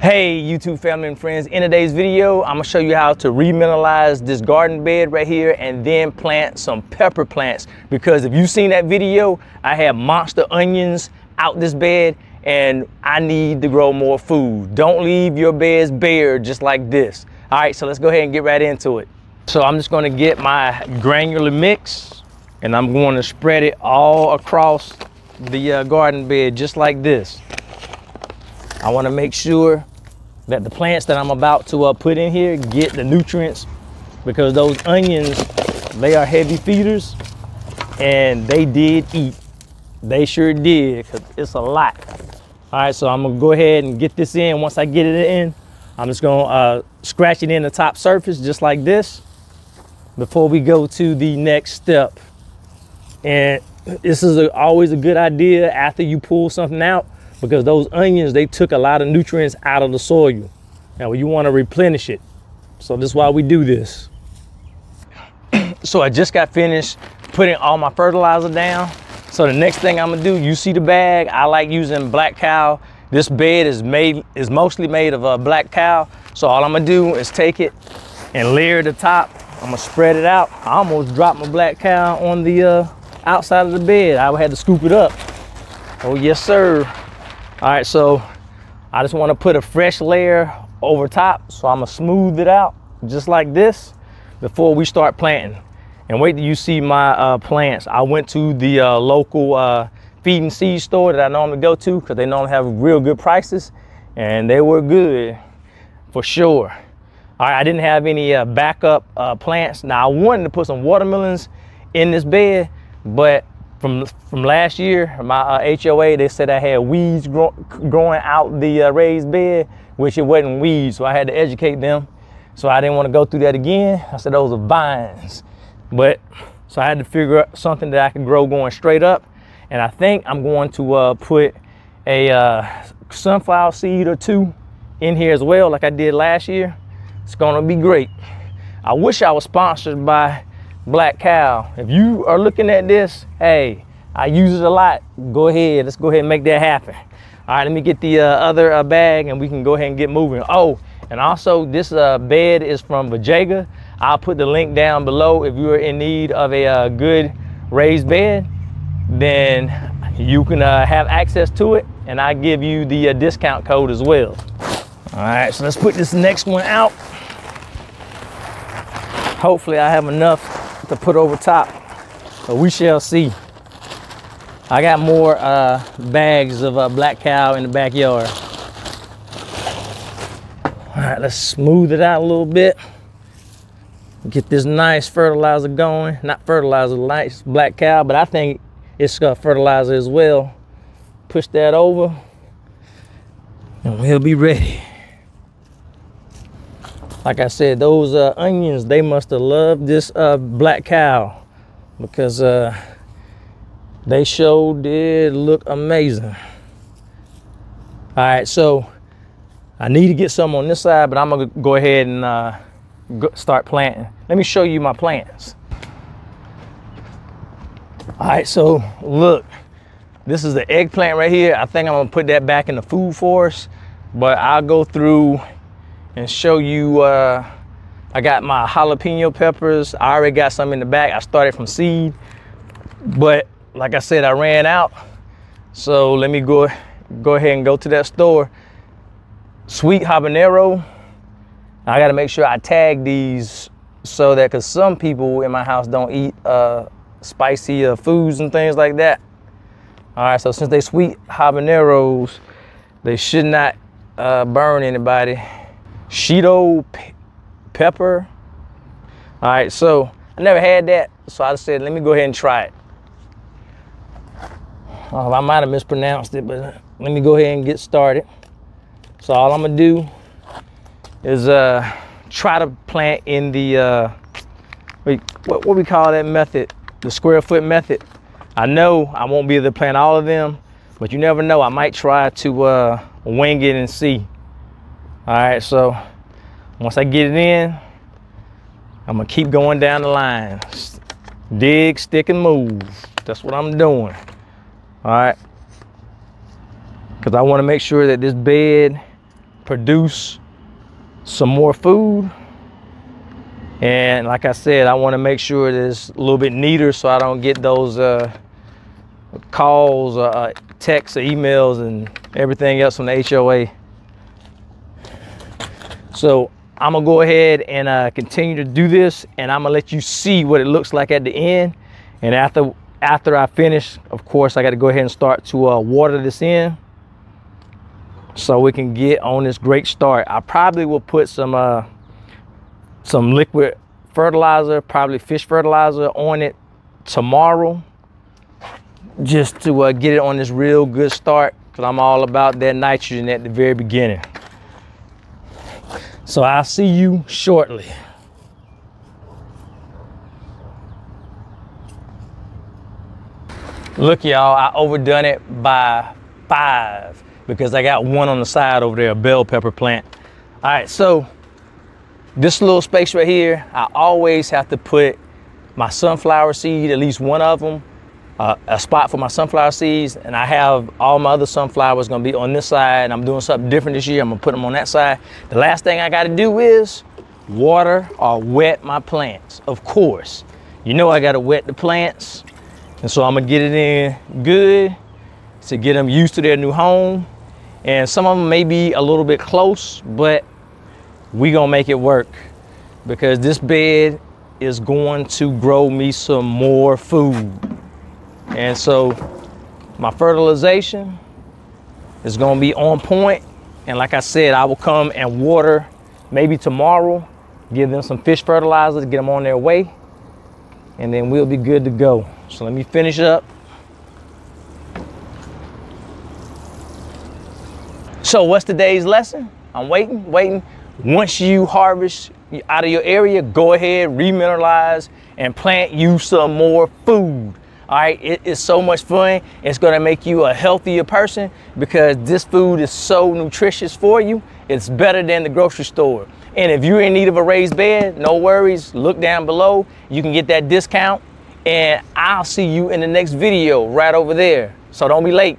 Hey YouTube family and friends, in today's video I'm gonna show you how to remineralize this garden bed right here and then plant some pepper plants, because if you've seen that video, I have monster onions out this bed and I need to grow more food. Don't leave your beds bare just like this. All right, so let's go ahead and get right into it. So I'm just gonna get my granular mix and I'm going to spread it all across the garden bed just like this. I want to make sure that the plants that I'm about to put in here get the nutrients, because those onions, they are heavy feeders and they did eat. They sure did, because it's a lot. All right, so I'm gonna go ahead and get this in. Once I get it in, I'm just gonna scratch it in the top surface just like this before we go to the next step. And this is always a good idea after you pull something out, because those onions, they took a lot of nutrients out of the soil. Now you want to replenish it. So this is why we do this. So I just got finished putting all my fertilizer down. So the next thing I'm gonna do, you see the bag, I like using Black Kow. This bed is mostly made of Black Kow. So all I'm gonna do is take it and layer the top. I'm gonna spread it out. I almost dropped my Black Kow on the outside of the bed. I had to scoop it up. Oh yes sir. All right, so I just want to put a fresh layer over top, so I'm gonna smooth it out just like this before we start planting. And wait till you see my plants. I went to the local feed and seed store that I normally go to, because they normally have real good prices, and they were good for sure. All right, I didn't have any backup plants. Now I wanted to put some watermelons in this bed, but from last year, my HOA, they said I had weeds growing out the raised bed, which it wasn't weeds, so I had to educate them. So I didn't want to go through that again. I said those are vines. So I had to figure out something that I could grow going straight up. And I think I'm going to put a sunflower seed or two in here as well, like I did last year. It's gonna be great. I wish I was sponsored by Black Kow. If you are looking at this, hey, I use it a lot. Go ahead, let's go ahead and make that happen. All right, let me get the other bag and we can go ahead and get moving. Oh, and also this bed is from Vajayga. I'll put the link down below. If you're in need of a good raised bed, then you can have access to it, and I give you the discount code as well. All right, so let's put this next one out. Hopefully I have enough to put over top, but we shall see. I got more bags of Black Kow in the backyard. All right, let's smooth it out a little bit. Get this nice fertilizer going. Not fertilizer, nice Black Kow, but I think it's fertilizer as well. Push that over and we'll be ready. Like I said, those onions, they must have loved this Black Kow, because they sure did look amazing. All right, so I need to get some on this side, but I'm gonna go ahead and start planting. Let me show you my plants. All right, so look, this is the eggplant right here. I think I'm gonna put that back in the food forest, but I'll go through and show you. I got my jalapeno peppers. I already got some in the back. I started from seed, but like I said, I ran out. So let me go ahead and go to that store. Sweet habanero. I got to make sure I tag these, so that, because some people in my house don't eat spicy foods and things like that. All right, so since they sweet habaneros, they should not burn anybody. Cheeto pepper. All right, so I never had that, so I said, let me go ahead and try it. I might have mispronounced it, but let me go ahead and get started. So all I'm gonna do is try to plant in the, what we call that method? The square foot method. I know I won't be able to plant all of them, but you never know. I might try to wing it and see. All right, so once I get it in, I'm gonna keep going down the line. Dig, stick, and move. That's what I'm doing. All right, because I want to make sure that this bed produce some more food. And like I said, I want to make sure that it's a little bit neater so I don't get those calls, texts, or emails, and everything else from the HOA. So I'm gonna go ahead and continue to do this, and I'm gonna let you see what it looks like at the end. And after I finish, of course, I got to go ahead and start to water this in so we can get on this great start. I probably will put some liquid fertilizer, probably fish fertilizer, on it tomorrow, just to get it on this real good start, because I'm all about that nitrogen at the very beginning. So I'll see you shortly. Look, y'all, I overdone it by 5 because I got one on the side over there, a bell pepper plant. All right, so this little space right here, I always have to put my sunflower seed, at least one of them, a spot for my sunflower seeds, and I have all my other sunflowers gonna be on this side, and I'm doing something different this year. I'm gonna put them on that side. The last thing I gotta do is water or wet my plants. Of course, you know I gotta wet the plants, and so I'm gonna get it in good to get them used to their new home. And some of them may be a little bit close, but we gonna make it work, because this bed is going to grow me some more food. And so my fertilization is gonna be on point. And like I said, I will come and water maybe tomorrow, give them some fish fertilizer to get them on their way, and then we'll be good to go. So let me finish up. So what's today's lesson? I'm waiting. Once you harvest out of your area, go ahead, remineralize, and plant you some more food. All right, it is so much fun. It's gonna make you a healthier person, because this food is so nutritious for you. It's better than the grocery store. And if you're in need of a raised bed, no worries, look down below. You can get that discount, and I'll see you in the next video right over there. So don't be late.